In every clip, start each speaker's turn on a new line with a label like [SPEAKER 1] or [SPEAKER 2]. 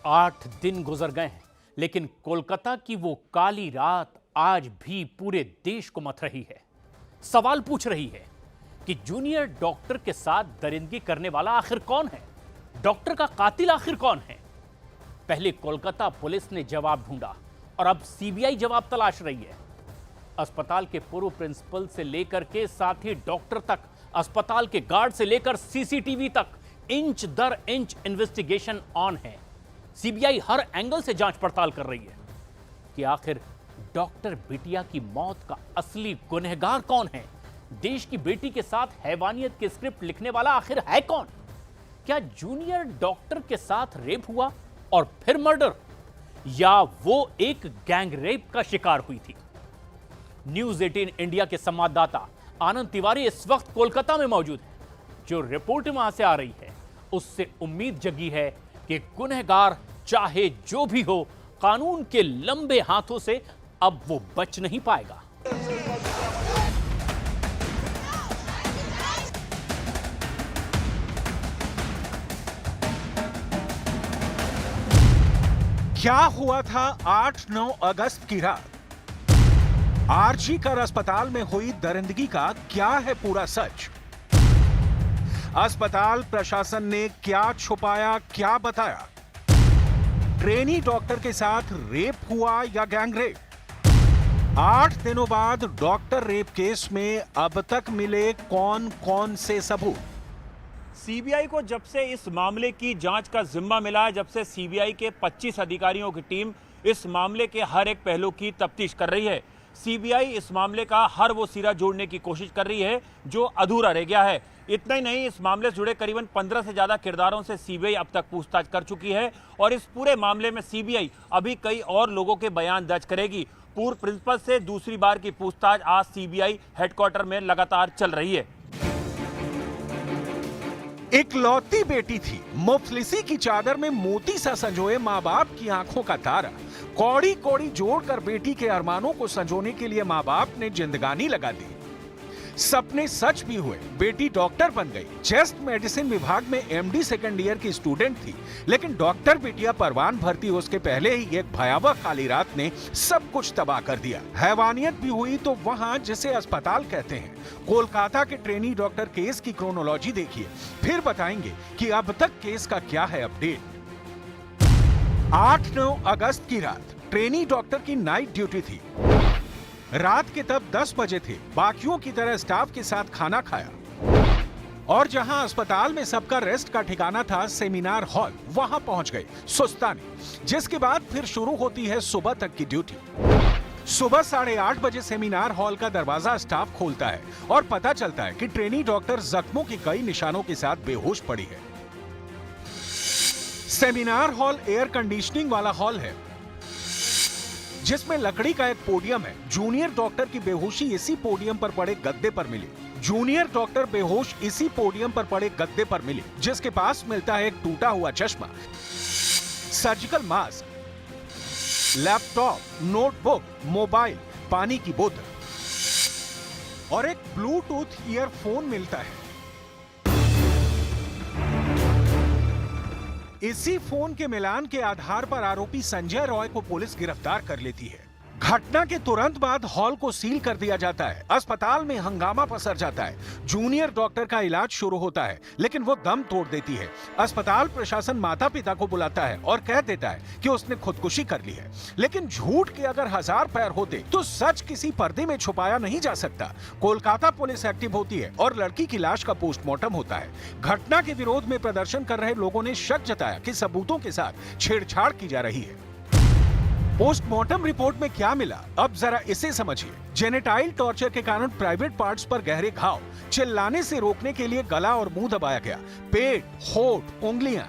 [SPEAKER 1] 8 दिन गुजर गए हैं, लेकिन कोलकाता की वो काली रात आज भी पूरे देश को मथ रही है। सवाल पूछ रही है कि जूनियर डॉक्टर के साथ दरिंदगी करने वाला आखिर कौन है? डॉक्टर का कातिल आखिर कौन है? पहले कोलकाता पुलिस ने जवाब ढूंढा और अब सीबीआई जवाब तलाश रही है। अस्पताल के पूर्व प्रिंसिपल से लेकर के साथ ही डॉक्टर तक, अस्पताल के गार्ड से लेकर सीसीटीवी तक, इंच दर इंच इन्वेस्टिगेशन ऑन है। सीबीआई हर एंगल से जांच पड़ताल कर रही है कि आखिर डॉक्टर बिटिया की मौत का असली गुनहगार कौन है। देश की बेटी के साथ हैवानियत के स्क्रिप्ट लिखने वाला आखिर है कौन? क्या जूनियर डॉक्टर के साथ रेप हुआ और फिर मर्डर, या वो एक गैंग रेप का शिकार हुई थी? न्यूज 18 इंडिया के संवाददाता आनंद तिवारी इस वक्त कोलकाता में मौजूद है। जो रिपोर्ट वहां से आ रही है उससे उम्मीद जगी है कि गुनहगार चाहे जो भी हो, कानून के लंबे हाथों से अब वो बच नहीं पाएगा।
[SPEAKER 2] क्या हुआ था 8-9 अगस्त की रात? आरजी कर अस्पताल में हुई दरिंदगी का क्या है पूरा सच? अस्पताल प्रशासन ने क्या छुपाया, क्या बताया? ट्रेनी डॉक्टर के साथ रेप हुआ या गैंग रेप? 8 दिनों बाद डॉक्टर रेप केस में अब तक मिले कौन कौन से सबूत?
[SPEAKER 3] सीबीआई को जब से इस मामले की जांच का जिम्मा मिला है, जब से सीबीआई के 25 अधिकारियों की टीम इस मामले के हर एक पहलू की तफ्तीश कर रही है। सीबीआई इस मामले का हर वो सिरा जोड़ने की कोशिश कर रही है जो अधूरा रह गया है। इतना ही नहीं, इस मामले से जुड़े करीबन 15 से ज्यादा किरदारों से सीबीआई अब तक पूछताछ कर चुकी है और इस पूरे मामले में सीबीआई अभी कई और लोगों के बयान दर्ज करेगी। पूर्व प्रिंसिपल से दूसरी बार की पूछताछ आज सीबीआई हेडक्वार्टर में लगातार चल रही है।
[SPEAKER 2] इकलौती बेटी थी, मुफलिसी की चादर में मोती सा संजोए माँ बाप की आंखों का तारा। कौड़ी कौड़ी जोड़कर बेटी के अरमानों को संजोने के लिए माँ बाप ने जिंदगानी लगा दी। सपने सच भी हुए, बेटी डॉक्टर बन गई। चेस्ट मेडिसिन विभाग में एमडी सेकंड ईयर की स्टूडेंट थी, लेकिन डॉक्टर बिटिया परवान भर्ती उसके पहले ही एक भयावह काली रात ने सब कुछ तबाह कर दिया। हैवानियत भी हुई तो वहां जिसे अस्पताल कहते हैं। कोलकाता के ट्रेनी डॉक्टर केस की क्रोनोलॉजी देखिए, फिर बताएंगे कि अब तक केस का क्या है अपडेट। 8-9 अगस्त की रात ट्रेनी डॉक्टर की नाइट ड्यूटी थी। रात के तब 10 बजे थे। बाकियों की तरह स्टाफ के साथ खाना खाया और जहां अस्पताल में सबका रेस्ट का ठिकाना था, सेमिनार हॉल, वहां पहुंच गए सुस्ताने। जिसके बाद फिर शुरू होती है सुबह तक की ड्यूटी। सुबह 8:30 बजे सेमिनार हॉल का दरवाजा स्टाफ खोलता है और पता चलता है कि ट्रेनी डॉक्टर जख्मों के कई निशानों के साथ बेहोश पड़ी है। सेमिनार हॉल एयर कंडीशनिंग वाला हॉल है जिसमें लकड़ी का एक पोडियम है। जूनियर डॉक्टर की बेहोशी इसी पोडियम पर पड़े गद्दे पर मिली। जूनियर डॉक्टर बेहोश इसी पोडियम पर पड़े गद्दे पर मिली, जिसके पास मिलता है एक टूटा हुआ चश्मा, surgical mask, laptop, notebook, mobile, पानी की बोतल और एक ब्लूटूथ ईयरफोन मिलता है। इसी फोन के मिलान के आधार पर आरोपी संजय रॉय को पुलिस गिरफ्तार कर लेती है। घटना के तुरंत बाद हॉल को सील कर दिया जाता है। अस्पताल में हंगामा पसर जाता है। जूनियर डॉक्टर का इलाज शुरू होता है, लेकिन वो दम तोड़ देती है। अस्पताल प्रशासन माता पिता को बुलाता है और कह देता है कि उसने खुदकुशी कर ली है। लेकिन झूठ के अगर 1000 पैर होते तो सच किसी पर्दे में छुपाया नहीं जा सकता। कोलकाता पुलिस एक्टिव होती है और लड़की की लाश का पोस्टमार्टम होता है। घटना के विरोध में प्रदर्शन कर रहे लोगों ने शक जताया कि सबूतों के साथ छेड़छाड़ की जा रही है। पोस्टमार्टम रिपोर्ट में क्या मिला, अब जरा इसे समझिए। जेनेटाइल टॉर्चर के कारण प्राइवेट पार्ट्स पर गहरे घाव, चिल्लाने से रोकने के लिए गला और मुंह दबाया गया, पेट, होठ, उंगलियां,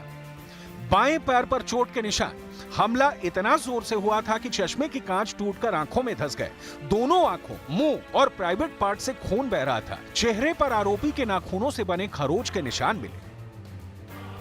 [SPEAKER 2] बाएं पैर पर चोट के निशान। हमला इतना जोर से हुआ था कि चश्मे की कांच टूटकर आंखों में धंस गए। दोनों आंखों, मुंह और प्राइवेट पार्ट से खून बह रहा था। चेहरे पर आरोपी के नाखूनों से बने खरोच के निशान मिले।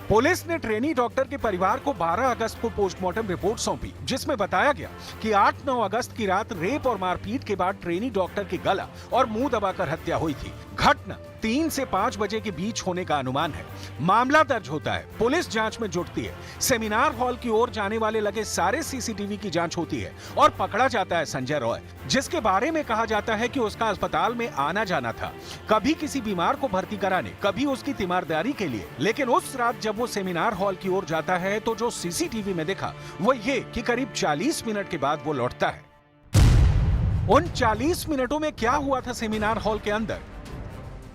[SPEAKER 2] पुलिस ने ट्रेनी डॉक्टर के परिवार को 12 अगस्त को पोस्टमार्टम रिपोर्ट सौंपी, जिसमें बताया गया कि 8-9 अगस्त की रात रेप और मारपीट के बाद ट्रेनी डॉक्टर की गला और मुंह दबाकर हत्या हुई थी। घटना 3 से 5 बजे के बीच होने का अनुमान है। मामला दर्ज होता है, पुलिस जांच में जुटती है, सेमिनार हॉल की ओर जाने वाले लगे सारे सीसीटीवी की जांच होती है और पकड़ा जाता है संजय रॉय, जिसके बारे में कहा जाता है कि उसका अस्पताल में आना जाना था, कभी किसी बीमार को भर्ती कराने, कभी उसकी तीमारदारी के लिए। लेकिन उस रात जब वो सेमिनार हॉल की ओर जाता है तो जो सीसीटीवी में देखा वो ये कि करीब 40 मिनट के बाद वो लौटता है। उन 40 मिनटों में क्या हुआ था सेमिनार हॉल के अंदर,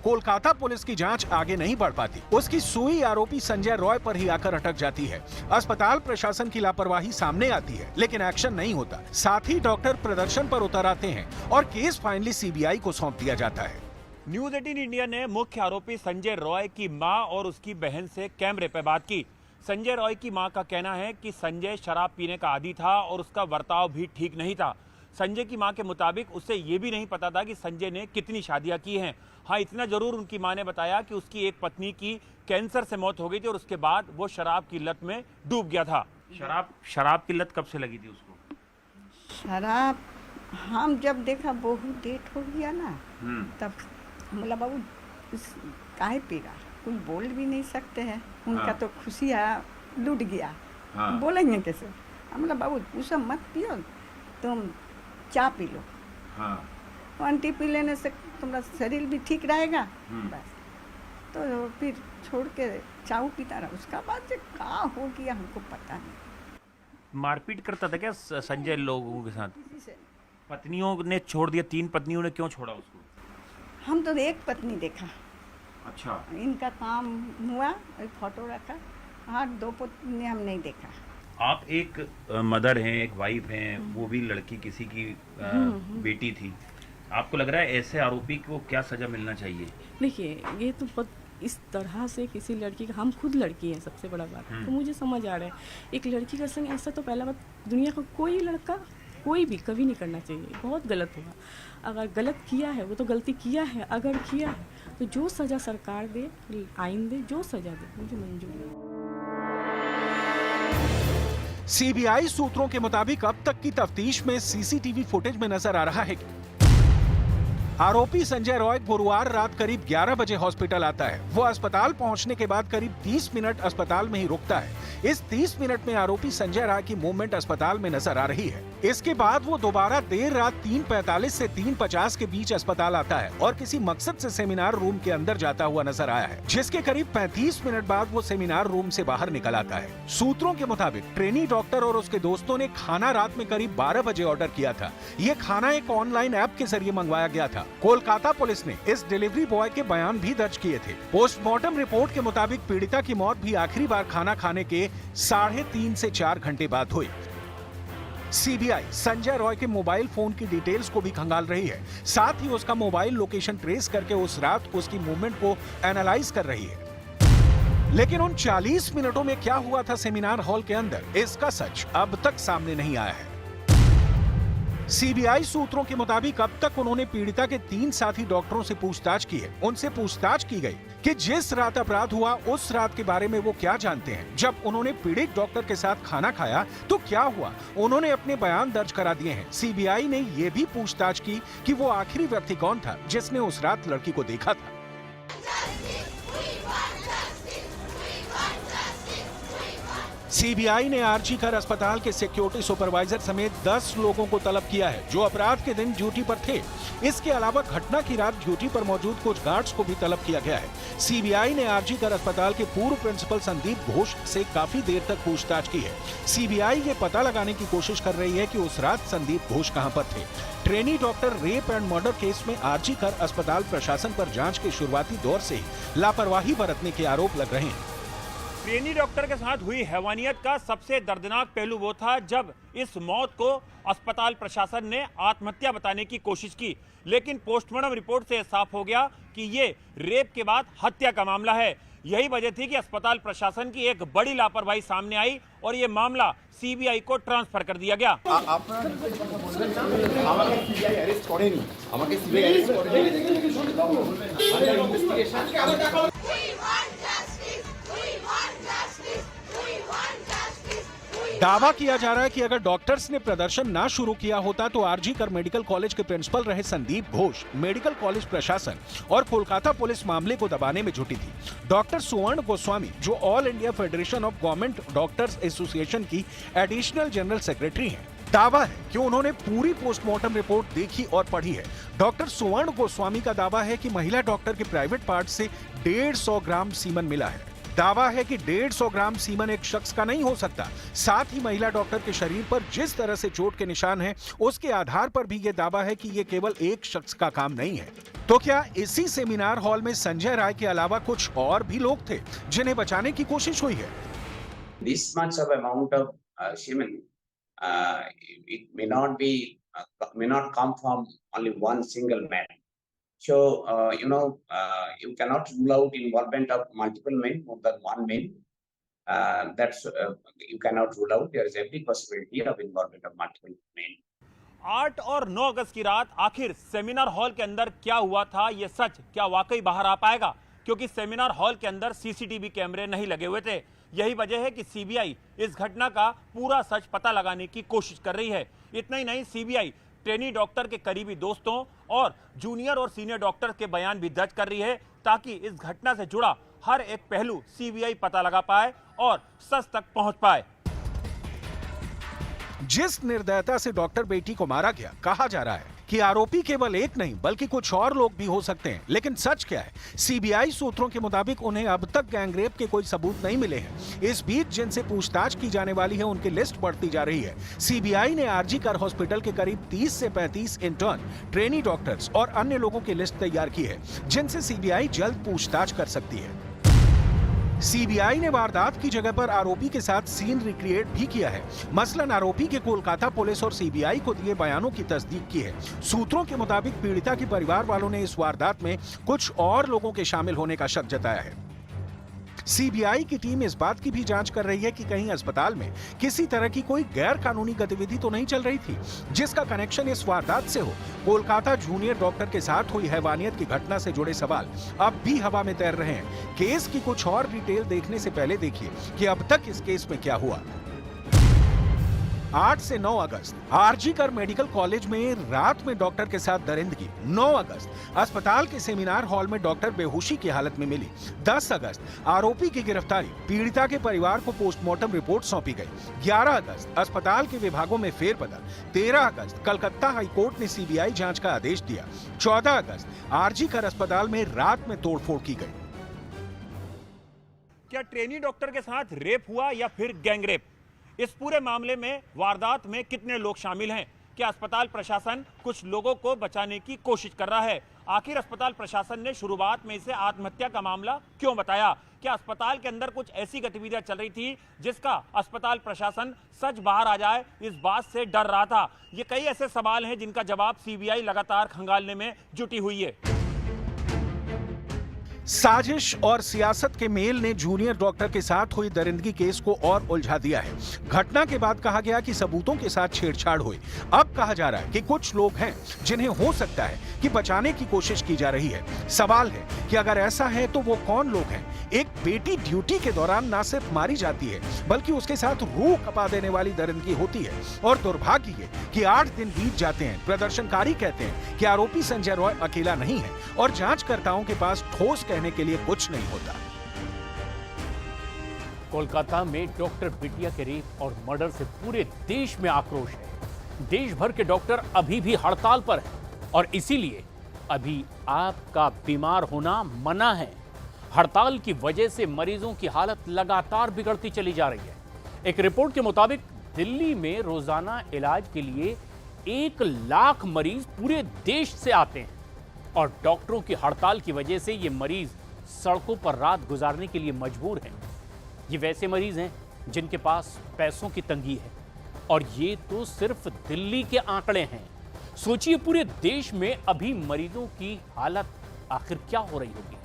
[SPEAKER 2] कोलकाता पुलिस की जांच आगे नहीं बढ़ पाती। उसकी सुई आरोपी संजय रॉय पर ही आकर अटक जाती है। अस्पताल प्रशासन की लापरवाही सामने आती है, लेकिन एक्शन नहीं होता। साथ ही डॉक्टर प्रदर्शन पर उतर आते हैं और केस फाइनली सीबीआई को सौंप दिया जाता है।
[SPEAKER 3] न्यूज 18 इंडिया ने मुख्य आरोपी संजय रॉय की मां और उसकी बहन से कैमरे पर बात की। संजय रॉय की मां का कहना है कि संजय शराब पीने का आदी था और उसका बर्ताव भी ठीक नहीं था। संजय की मां के मुताबिक उसे ये भी नहीं पता था कि संजय ने कितनी शादियां की हैं। हाँ, इतना जरूर उनकी मां ने बताया कि उसकी एक पत्नी की कैंसर से मौत हो गई थी और उसके बाद वो शराब की लत में डूब गया था। शराब की लत कब से लगी थी उसको?
[SPEAKER 4] शराब हम जब देखा बहुत डेट हो गया ना, तब बोला बाबू काहे पी रहा, कुछ बोल भी नहीं सकते हैं। उनका तो खुशियाँ लूट गया, बोलेंगे कैसे। हम बोला बाबू तू सब मत पियो, तुम चाय पी लो। आंटी पी लेने से तुम्हारा शरीर भी ठीक रहेगा। बस तो फिर छोड़ के चाय पीता रहा। उसका बाद से क्या हो गया हमको पता नहीं।
[SPEAKER 3] मारपीट करता था क्या संजय लोगों के साथ?
[SPEAKER 4] किसी से
[SPEAKER 3] पत्नियों ने छोड़ दिया, 3 पत्नियों ने क्यों छोड़ा उसको?
[SPEAKER 4] हम तो एक पत्नी देखा।
[SPEAKER 3] अच्छा,
[SPEAKER 4] इनका काम हुआ, एक फोटो रखा। हाँ, 2 पत्नी हम नहीं देखा।
[SPEAKER 3] आप एक मदर हैं, एक वाइफ हैं, वो भी लड़की किसी की बेटी थी। आपको लग रहा है ऐसे आरोपी को क्या सजा मिलना चाहिए?
[SPEAKER 5] देखिए, ये तो इस तरह से किसी लड़की का, हम खुद लड़की हैं, सबसे बड़ा बात तो मुझे समझ आ रहा है। एक लड़की का संग ऐसा तो पहला बात दुनिया का कोई लड़का कोई भी कभी नहीं करना चाहिए। बहुत गलत हुआ। अगर गलत किया है वो तो गलती किया है, अगर किया है तो जो सज़ा सरकार दे, आइन दे, जो सज़ा दे मुझे मंजूर है।
[SPEAKER 2] सीबीआई सूत्रों के मुताबिक अब तक की तफ्तीश में सीसीटीवी फुटेज में नजर आ रहा है कि आरोपी संजय रॉय गुरुवार रात करीब 11 बजे हॉस्पिटल आता है। वो अस्पताल पहुंचने के बाद करीब 30 मिनट अस्पताल में ही रुकता है। इस 30 मिनट में आरोपी संजय रॉय की मूवमेंट अस्पताल में नजर आ रही है। इसके बाद वो दोबारा देर रात 3:45 से 3:50 के बीच अस्पताल आता है और किसी मकसद से सेमिनार रूम के अंदर जाता हुआ नजर आया है, जिसके करीब 35 मिनट बाद वो सेमिनार रूम से बाहर निकल आता है। सूत्रों के मुताबिक ट्रेनी डॉक्टर और उसके दोस्तों ने खाना रात में करीब 12 बजे ऑर्डर किया था। ये खाना एक ऑनलाइन ऐप के जरिए मंगवाया गया था। कोलकाता पुलिस ने इस डिलीवरी बॉय के बयान भी दर्ज किए थे। पोस्टमार्टम रिपोर्ट के मुताबिक पीड़िता की मौत भी आखिरी बार खाना खाने के 3.5 से 4 घंटे बाद हुई। सीबीआई संजय रॉय के मोबाइल फोन की डिटेल्स को भी खंगाल रही है। साथ ही उसका मोबाइल लोकेशन ट्रेस करके उस रात उसकी मूवमेंट को एनालाइज कर रही है। लेकिन उन 40 मिनटों में क्या हुआ था सेमिनार हॉल के अंदर, इसका सच अब तक सामने नहीं आया है। सीबीआई सूत्रों के मुताबिक अब तक उन्होंने पीड़िता के 3 साथी डॉक्टरों से पूछताछ की है। उनसे पूछताछ की गई कि जिस रात अपराध हुआ उस रात के बारे में वो क्या जानते हैं। जब उन्होंने पीड़ित डॉक्टर के साथ खाना खाया तो क्या हुआ, उन्होंने अपने बयान दर्ज करा दिए हैं। सीबीआई ने ये भी पूछताछ की कि वो आखिरी व्यक्ति कौन था जिसने उस रात लड़की को देखा था। सीबीआई ने आरजीकर अस्पताल के सिक्योरिटी सुपरवाइजर समेत 10 लोगों को तलब किया है जो अपराध के दिन ड्यूटी पर थे। इसके अलावा घटना की रात ड्यूटी पर मौजूद कुछ गार्ड्स को भी तलब किया गया है। सीबीआई ने आरजीकर अस्पताल के पूर्व प्रिंसिपल संदीप घोष से काफी देर तक पूछताछ की है। सीबीआई ये पता लगाने की कोशिश कर रही है कि उस रात संदीप घोष कहां पर थे। Trainee doctor rape and murder case में आरजीकर अस्पताल प्रशासन पर जांच के शुरुआती दौर से लापरवाही बरतने के आरोप लग रहे हैं।
[SPEAKER 3] ट्रेनी डॉक्टर के साथ हुई हैवानियत का सबसे दर्दनाक पहलू वो था जब इस मौत को अस्पताल प्रशासन ने आत्महत्या बताने की कोशिश की, लेकिन पोस्टमार्टम रिपोर्ट से साफ हो गया कि ये रेप के बाद हत्या का मामला है। यही वजह थी कि अस्पताल प्रशासन की एक बड़ी लापरवाही सामने आई और ये मामला सीबीआई को ट्रांसफर कर दिया गया।
[SPEAKER 2] दावा किया जा रहा है कि अगर डॉक्टर्स ने प्रदर्शन ना शुरू किया होता तो आरजी कर मेडिकल कॉलेज के प्रिंसिपल रहे संदीप घोष, मेडिकल कॉलेज प्रशासन और कोलकाता पुलिस मामले को दबाने में जुटी थी। डॉक्टर सुवर्ण गोस्वामी, जो all India federation of government doctors association की एडिशनल जनरल सेक्रेटरी हैं, दावा है कि उन्होंने पूरी पोस्टमार्टम रिपोर्ट देखी और पढ़ी है। डॉक्टर सुवर्ण गोस्वामी का दावा है कि महिला डॉक्टर के प्राइवेट पार्ट से 150 ग्राम सीमन मिला है। दावा है कि 150 ग्राम सीमन एक शख्स का नहीं हो सकता। साथ ही महिला डॉक्टर के शरीर पर जिस तरह से चोट के निशान हैं, उसके आधार पर भी ये दावा है कि ये केवल एक शख्स का काम नहीं है। तो क्या इसी सेमिनार हॉल में संजय राय के अलावा कुछ और भी लोग थे जिन्हें बचाने की कोशिश हुई है?
[SPEAKER 6] This much of amount of semen, it may not come from only one single man. So, you cannot rule out involvement of multiple men, more than one man. You cannot rule out. There is every possibility of involvement of multiple men.
[SPEAKER 3] 8 और 9 अगस्त की रात आखिर seminar hall के अंदर क्या हुआ था, ये सच क्या वाकई बाहर आ पाएगा? क्योंकि सेमिनार हॉल के अंदर सीसीटीवी कैमरे नहीं लगे हुए थे। यही वजह है कि सीबीआई इस घटना का पूरा सच पता लगाने की कोशिश कर रही है। इतना ही नहीं, सीबीआई ट्रेनी डॉक्टर के करीबी दोस्तों और जूनियर और सीनियर डॉक्टर के बयान भी दर्ज कर रही है, ताकि इस घटना से जुड़ा हर एक पहलू सीबीआई पता लगा पाए और सच तक पहुंच पाए।
[SPEAKER 2] जिस निर्दयता से डॉक्टर बेटी को मारा गया, कहा जा रहा है कि आरोपी केवल एक नहीं बल्कि कुछ और लोग भी हो सकते हैं। लेकिन सच क्या है? सीबीआई सूत्रों के मुताबिक उन्हें अब तक गैंगरेप के कोई सबूत नहीं मिले हैं। इस बीच जिनसे पूछताछ की जाने वाली है, उनकी लिस्ट बढ़ती जा रही है। सीबीआई ने आरजी कर हॉस्पिटल के करीब 30 से 35 इंटर्न, ट्रेनी डॉक्टर्स और अन्य लोगों की लिस्ट तैयार की है, जिनसे सीबीआई जल्द पूछताछ कर सकती है। सीबीआई ने वारदात की जगह पर आरोपी के साथ सीन रिक्रिएट भी किया है। मसलन आरोपी के कोलकाता पुलिस और सीबीआई को दिए बयानों की तस्दीक की है। सूत्रों के मुताबिक पीड़िता के परिवार वालों ने इस वारदात में कुछ और लोगों के शामिल होने का शक जताया है। सीबीआई की टीम इस बात की भी जांच कर रही है कि कहीं अस्पताल में किसी तरह की कोई गैर कानूनी गतिविधि तो नहीं चल रही थी, जिसका कनेक्शन इस वारदात से हो। कोलकाता जूनियर डॉक्टर के साथ हुई हैवानियत की घटना से जुड़े सवाल अब भी हवा में तैर रहे हैं। केस की कुछ और डिटेल देखने से पहले देखिए कि अब तक इस केस में क्या हुआ। 8 से 9 अगस्त आरजी कर मेडिकल कॉलेज में रात में डॉक्टर के साथ दरिंदगी। 9 अगस्त अस्पताल के सेमिनार हॉल में डॉक्टर बेहोशी की हालत में मिली। 10 अगस्त आरोपी की गिरफ्तारी, पीड़िता के परिवार को पोस्टमार्टम रिपोर्ट सौंपी गई। 11 अगस्त अस्पताल के विभागों में फेरबदल। 13 अगस्त कलकत्ता हाईकोर्ट ने सीबीआई जांच का आदेश दिया। 14 अगस्त आरजी कर अस्पताल में रात में तोड़फोड़ की गई।
[SPEAKER 3] क्या ट्रेनी डॉक्टर के साथ रेप हुआ या फिर गैंगरेप? इस पूरे मामले में वारदात में कितने लोग शामिल हैं? क्या अस्पताल प्रशासन कुछ लोगों को बचाने की कोशिश कर रहा है? आखिर अस्पताल प्रशासन ने शुरुआत में इसे आत्महत्या का मामला क्यों बताया? क्या अस्पताल के अंदर कुछ ऐसी गतिविधियां चल रही थी जिसका अस्पताल प्रशासन सच बाहर आ जाए इस बात से डर रहा था? ये कई ऐसे सवाल हैं जिनका जवाब सीबीआई लगातार खंगालने में जुटी हुई है।
[SPEAKER 2] साजिश और सियासत के मेल ने जूनियर डॉक्टर के साथ हुई दरिंदगी केस को और उलझा दिया है। घटना के बाद कहा गया कि सबूतों के साथ छेड़छाड़ हुई। अब कहा जा रहा है कि कुछ लोग हैं जिन्हें हो सकता है कि बचाने की कोशिश की जा रही है। सवाल है कि अगर ऐसा है तो वो कौन लोग हैं? एक बेटी ड्यूटी के दौरान न सिर्फ मारी जाती है बल्कि उसके साथ रूह कपा देने वाली दरिंदगी होती है। और दुर्भाग्य है कि 8 दिन बीत जाते हैं। प्रदर्शनकारी कहते हैं कि आरोपी संजय रॉय अकेला नहीं है और जांचकर्ताओं के पास ठोस कहने के लिए कुछ नहीं होता।
[SPEAKER 1] कोलकाता में डॉक्टर बिटिया के रेप और मर्डर से पूरे देश में आक्रोश है। देश भर के डॉक्टर अभी भी हड़ताल पर हैं और इसीलिए अभी आपका बीमार होना मना है। हड़ताल की वजह से मरीजों की हालत लगातार बिगड़ती चली जा रही है। एक रिपोर्ट के मुताबिक दिल्ली में रोजाना इलाज के लिए 1 लाख मरीज पूरे देश से आते हैं और डॉक्टरों की हड़ताल की वजह से ये मरीज सड़कों पर रात गुजारने के लिए मजबूर हैं। ये वैसे मरीज हैं जिनके पास पैसों की तंगी है और ये तो सिर्फ दिल्ली के आंकड़े हैं। सोचिए पूरे देश में अभी मरीजों की हालत आखिर क्या हो रही होगी।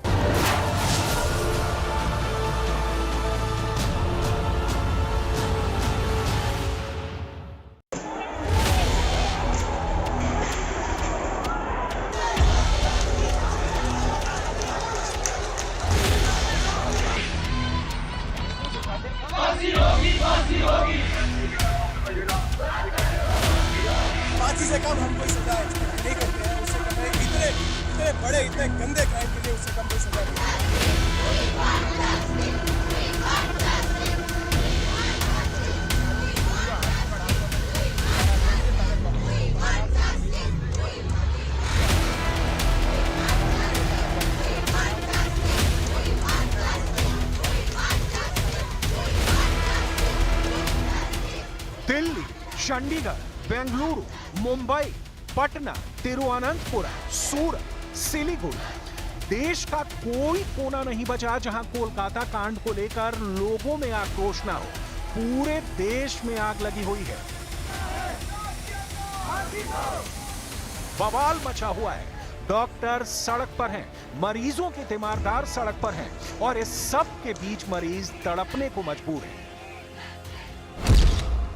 [SPEAKER 7] फांसी से कम हम कोई सजा नहीं करते हैं, उससे कम इतने बड़े इतने गंदे क्राइम के लिए उससे कम कोई सजा नहीं।
[SPEAKER 2] दिल्ली, चंडीगढ़, बेंगलुरु, मुंबई, पटना, तिरुवनंतपुरम, सूरत, सिलीगुड़ी, देश का कोई कोना नहीं बचा जहां कोलकाता कांड को लेकर लोगों में आक्रोश ना हो। पूरे देश में आग लगी हुई है, बवाल मचा हुआ है। डॉक्टर सड़क पर हैं, मरीजों के तीमारदार सड़क पर हैं और इस सब के बीच मरीज तड़पने को मजबूर हैं।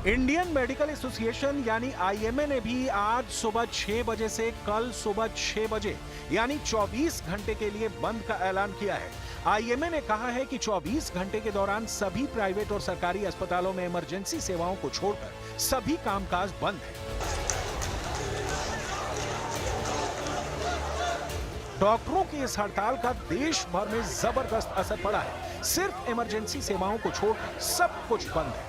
[SPEAKER 2] इंडियन मेडिकल एसोसिएशन यानी आईएमए ने भी आज सुबह 6 बजे से कल सुबह 6 बजे यानी 24 घंटे के लिए बंद का ऐलान किया है। आईएमए ने कहा है कि 24 घंटे के दौरान सभी प्राइवेट और सरकारी अस्पतालों में इमरजेंसी सेवाओं को छोड़कर सभी कामकाज बंद है। डॉक्टरों की इस हड़ताल का देश भर में जबरदस्त असर पड़ा है। सिर्फ इमरजेंसी सेवाओं को छोड़कर सब कुछ बंद है।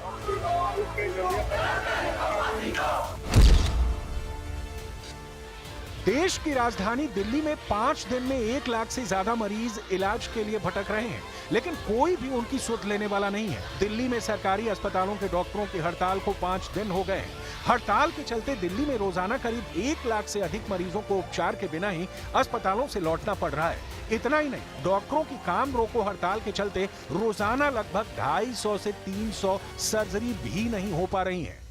[SPEAKER 2] देश की राजधानी दिल्ली में 5 दिन में 1 लाख से ज्यादा मरीज इलाज के लिए भटक रहे हैं, लेकिन कोई भी उनकी सुध लेने वाला नहीं है। दिल्ली में सरकारी अस्पतालों के डॉक्टरों की हड़ताल को 5 दिन हो गए हैं। हड़ताल के चलते दिल्ली में रोजाना करीब 1 लाख से अधिक मरीजों को उपचार के बिना ही अस्पतालों से लौटना पड़ रहा है। इतना ही नहीं, डॉक्टरों की काम रोको हड़ताल के चलते रोजाना लगभग 250 से 300 सर्जरी भी नहीं हो पा रही हैं।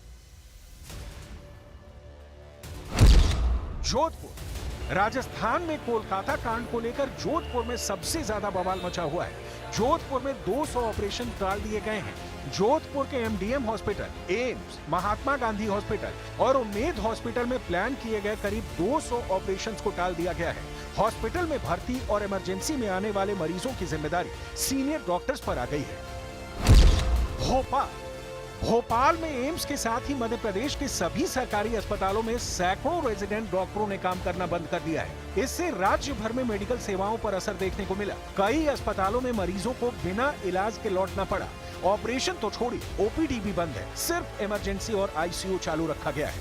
[SPEAKER 2] जोधपुर, राजस्थान में कोलकाता कांड को लेकर जोधपुर में सबसे ज्यादा बवाल मचा हुआ है। जोधपुर में 200 ऑपरेशन टाल दिए गए हैं। जोधपुर के MDM hospital, AIIMS, Mahatma Gandhi hospital और उम्मेद हॉस्पिटल में प्लान किए गए करीब 200 ऑपरेशंस को टाल दिया गया है। हॉस्पिटल में भर्ती और इमरजेंसी में आने वाले मरीजों की जिम्मेदारी सीनियर डॉक्टर्स पर आ गई है। भोपाल में एम्स के साथ ही मध्य प्रदेश के सभी सरकारी अस्पतालों में सैकड़ों रेजिडेंट डॉक्टरों ने काम करना बंद कर दिया है। इससे राज्य भर में मेडिकल सेवाओं पर असर देखने को मिला। कई अस्पतालों में मरीजों को बिना इलाज के लौटना पड़ा। ऑपरेशन तो छोड़ी, ओपीडी भी बंद है। सिर्फ इमरजेंसी और आईसीयू चालू रखा गया है।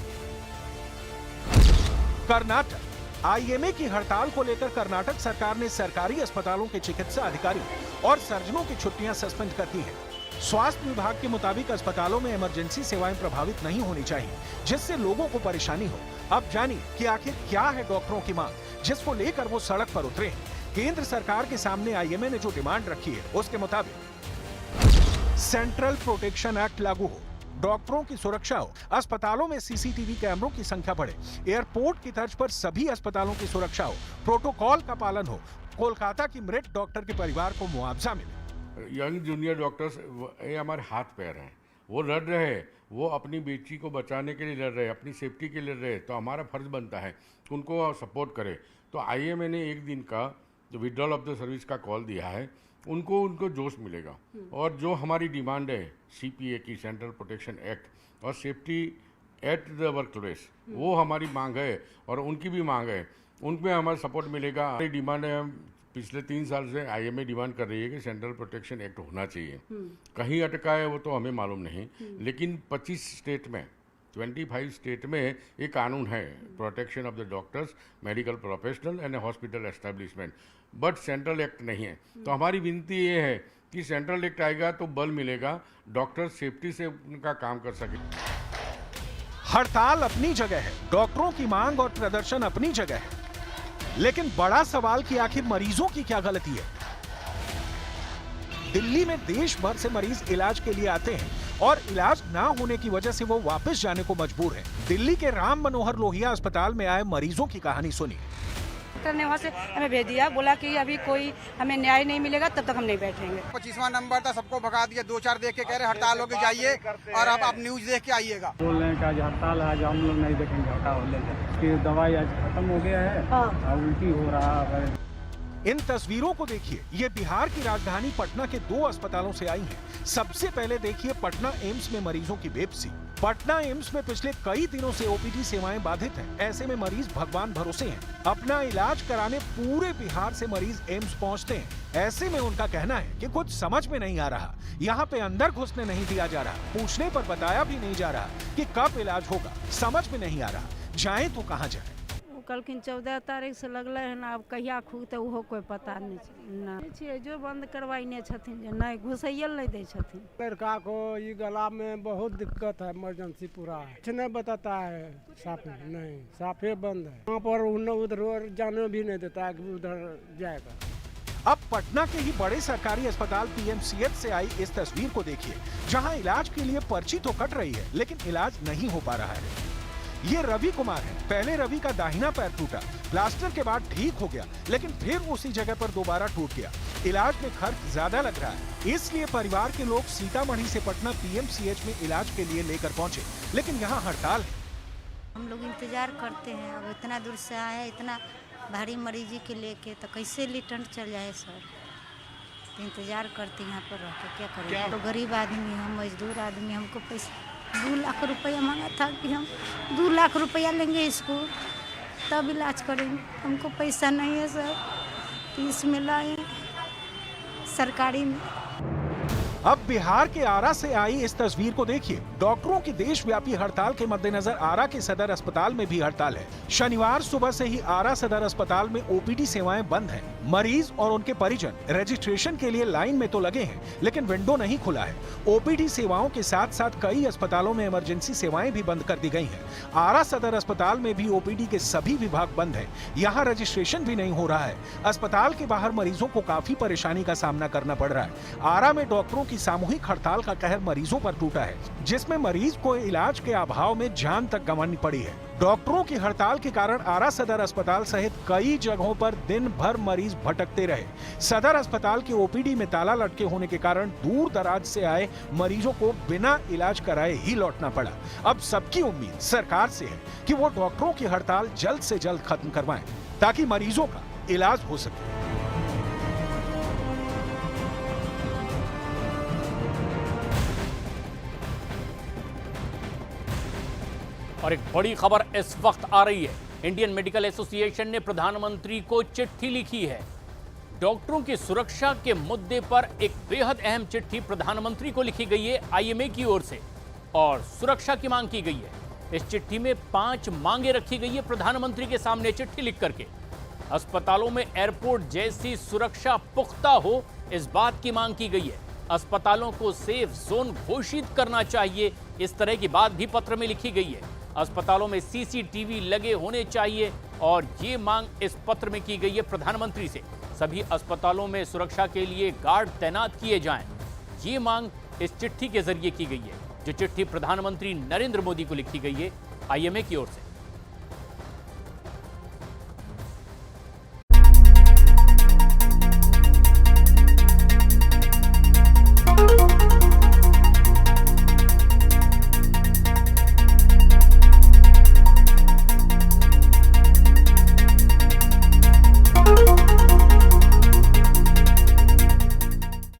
[SPEAKER 2] कर्नाटक, आईएमए की हड़ताल को लेकर कर्नाटक सरकार ने सरकारी अस्पतालों के चिकित्सा अधिकारियों और सर्जनों की छुट्टियां सस्पेंड कर दी हैं। स्वास्थ्य विभाग के मुताबिक अस्पतालों में इमरजेंसी सेवाएं प्रभावित नहीं होनी चाहिए, जिससे लोगों को परेशानी हो। अब जानिए कि आखिर क्या है डॉक्टरों की मांग, जिसको लेकर वो सड़क पर उतरे हैं। केंद्र सरकार के सामने आईएमए ने जो डिमांड रखी है, उसके मुताबिक सेंट्रल प्रोटेक्शन एक्ट लागू हो, डॉक्टरों की सुरक्षा हो, अस्पतालों में सीसीटीवी कैमरों की संख्या बढ़े, एयरपोर्ट की तर्ज पर सभी अस्पतालों की सुरक्षा हो, प्रोटोकॉल का पालन हो, कोलकाता की मृत डॉक्टर के परिवार को मुआवजा मिले।
[SPEAKER 8] यंग जूनियर डॉक्टर्स ये हमारे हाथ पैर हैं, वो लड़ रहे हैं, वो अपनी बेटी को बचाने के लिए लड़ रहे हैं, अपनी सेफ्टी के लिए लड़ रहे हैं, तो हमारा फर्ज बनता है उनको सपोर्ट करें। तो आईएमए ने 1 दिन का जो विड्रॉल ऑफ द सर्विस का कॉल दिया है, उनको जोश मिलेगा। और जो हमारी डिमांड है सीपीए की, सेंट्रल प्रोटेक्शन एक्ट और safety at the work place, वो हमारी मांग है और उनकी भी मांग है, उनमें हमारा सपोर्ट मिलेगा। हमारी डिमांड है, पिछले 3 साल से आईएमए डिमांड कर रही है कि सेंट्रल प्रोटेक्शन एक्ट होना चाहिए। कहीं अटका है वो तो हमें मालूम नहीं, लेकिन 25 स्टेट में, 25 स्टेट में ये कानून है, protection of the doctors, medical professional and hospital establishment, but central act नहीं है। तो हमारी विनती ये है कि सेंट्रल एक्ट आएगा तो बल मिलेगा, डॉक्टर सेफ्टी से उनका काम कर सके।
[SPEAKER 2] हड़ताल अपनी जगह है, डॉक्टरों की मांग और प्रदर्शन अपनी जगह है, लेकिन बड़ा सवाल कि आखिर मरीजों की क्या गलती है। दिल्ली में देश भर से मरीज इलाज के लिए आते हैं और इलाज ना होने की वजह से वो वापस जाने को मजबूर हैं। दिल्ली के राम मनोहर लोहिया अस्पताल में आए मरीजों की कहानी सुनी।
[SPEAKER 9] डॉक्टर ने वहाँ से हमें भेज दिया, बोला कि अभी कोई हमें न्याय नहीं मिलेगा तब तक हम नहीं बैठेंगे।
[SPEAKER 7] 25वां नंबर था, सबको भगा दिया। 2-4 देख के कह रहे हड़ताल होके जाइए और अब आप न्यूज देख के आइएगा।
[SPEAKER 10] बोल रहे हैं कि आज हड़ताल है, आज हम लोग नहीं देखेंगे, हटाओ ले जाओ। दवाई आज खत्म हो गया है और उल्टी हो रहा है।
[SPEAKER 2] इन तस्वीरों को देखिए, ये बिहार की राजधानी पटना के 2 अस्पतालों से आई हैं। सबसे पहले देखिए पटना एम्स में मरीजों की बेबसी। पटना एम्स में पिछले कई दिनों से ओपीडी सेवाएं बाधित हैं। ऐसे में मरीज भगवान भरोसे हैं। अपना इलाज कराने पूरे बिहार से मरीज एम्स पहुंचते हैं। ऐसे में उनका कहना है कि कुछ समझ में नहीं आ रहा, यहाँ पे अंदर घुसने नहीं दिया जा रहा, पूछने पर बताया भी नहीं जा रहा कि कब इलाज होगा, समझ में नहीं आ रहा, जाएं तो कहाँ जाएं।
[SPEAKER 9] कलखिन 14 तारीख से लगल है ना, अब कहिया खुलते उहो कोई पता नहीं छै। जो बंद करवाइने छथिन जे नहीं घुसैयल नहीं दै छथिन।
[SPEAKER 10] लड़का को ये गला में बहुत दिक्कत है, इमरजेंसी पूरा है, कुछ नहीं बताता है, साफ नहीं, साफे बंद है। वहाँ पर उधर जाने भी नहीं देता है कि उधर जाएगा।
[SPEAKER 2] अब पटना के ही बड़े सरकारी अस्पताल पीएमसीएच से आई इस तस्वीर को देखिए, जहां इलाज के लिए पर्ची तो कट रही है लेकिन इलाज नहीं हो पा रहा है। ये रवि कुमार है। पहले रवि का दाहिना पैर टूटा, प्लास्टर के बाद ठीक हो गया, लेकिन फिर उसी जगह पर दोबारा टूट गया। इलाज में खर्च ज्यादा लग रहा है, इसलिए परिवार के लोग सीतामढ़ी से पटना पीएमसीएच में इलाज के लिए लेकर पहुंचे, लेकिन यहाँ हड़ताल है।
[SPEAKER 11] हम लोग इंतजार करते हैं, अब इतना दूर से आए हैं, इतना भारी मरीजी के लेके, तो कैसे रिटर्न चल जाए सर। तो इंतजार करते यहाँ पर रह के क्या करें। तो गरीब आदमी हम, मजदूर आदमी, हमको पैसा 2 लाख रुपया मांगा था कि हम 2 लाख रुपया लेंगे इसको तब इलाज करेंगे। हमको पैसा नहीं है सर, तो इसमें लाए सरकारी में।
[SPEAKER 2] अब बिहार के आरा से आई इस तस्वीर को देखिए। डॉक्टरों की देशव्यापी हड़ताल के मद्देनजर आरा के सदर अस्पताल में भी हड़ताल है। शनिवार सुबह से ही आरा सदर अस्पताल में ओपीडी सेवाएं बंद हैं। मरीज और उनके परिजन रजिस्ट्रेशन के लिए लाइन में तो लगे हैं, लेकिन विंडो नहीं खुला है। ओपीडी सेवाओं के साथ साथ कई अस्पतालों में इमरजेंसी सेवाएं भी बंद कर दी गई हैं। आरा सदर अस्पताल में भी ओपीडी के सभी विभाग बंद हैं। यहाँ रजिस्ट्रेशन भी नहीं हो रहा है। अस्पताल के बाहर मरीजों को काफी परेशानी का सामना करना पड़ रहा है। आरा में डॉक्टरों की सामूहिक हड़ताल का कहर मरीजों पर टूटा है, जिसमें मरीज को इलाज के अभाव में जान तक गंवानी पड़ी है। डॉक्टरों की हड़ताल के कारण आरा सदर अस्पताल सहित कई जगहों पर दिन भर मरीज भटकते रहे। सदर अस्पताल के ओपीडी में ताला लटके होने के कारण दूर दराज से आए मरीजों को बिना इलाज कराए ही लौटना पड़ा। अब सबकी उम्मीद सरकार से है कि वो डॉक्टरों की हड़ताल जल्द से जल्द खत्म करवाएं, ताकि मरीजों का इलाज हो सके।
[SPEAKER 1] और एक बड़ी खबर इस वक्त आ रही है। इंडियन मेडिकल एसोसिएशन ने प्रधानमंत्री को चिट्ठी लिखी है। डॉक्टरों की सुरक्षा के मुद्दे पर एक बेहद अहम चिट्ठी प्रधानमंत्री को लिखी गई है आईएमए की ओर से, और सुरक्षा की मांग की गई है। इस चिट्ठी में 5 मांगे रखी गई है प्रधानमंत्री के सामने चिट्ठी लिख करके। अस्पतालों में एयरपोर्ट जैसी सुरक्षा पुख्ता हो, इस बात की मांग की गई है। अस्पतालों को सेफ जोन घोषित करना चाहिए, इस तरह की बात भी पत्र में लिखी गई है। अस्पतालों में सीसीटीवी लगे होने चाहिए, और ये मांग इस पत्र में की गई है प्रधानमंत्री से। सभी अस्पतालों में सुरक्षा के लिए गार्ड तैनात किए जाएं। ये मांग इस चिट्ठी के जरिए की गई है, जो चिट्ठी प्रधानमंत्री नरेंद्र मोदी को लिखी गई है आईएमए की ओर से।